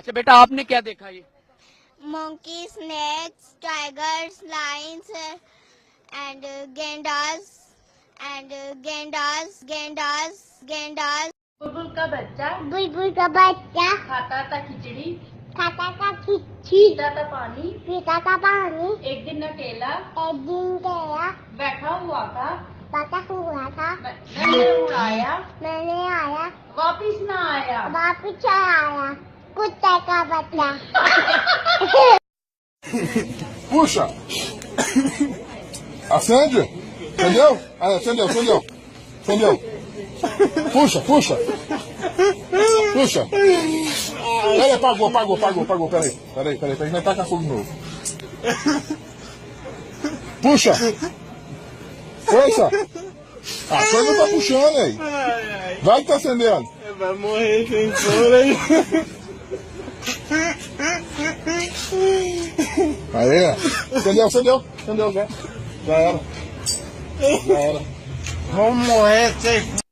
अच्छा बेटा आपने क्या देखा ये? monkey, snakes, tigers, lions, and gendas, बुलबुल का बच्चा बुलबुल का बच्चा खाता था खिचड़ी, खाता था खिचड़ी, पीता था पानी। पीता था पानी, एक दिन अकेला एक दिन गया बैठा हुआ था, पता हुआ था, मैंने उड़ाया, मैंने आया वापिस ना आया। वापिस आया कुत्ते का बच्चा। Puxa! Acende! Entendeu? Ah, acendeu, acendeu. Acendeu. Puxa, puxa. Puxa. Peraí, apagou. Peraí. Vai tacar fogo de novo. Puxa. Força. A coisa tá puxando aí. Vai que tá acendendo. Vai morrer sem fora aí. Aí, acendeu já. Já era. Vamos morrer sem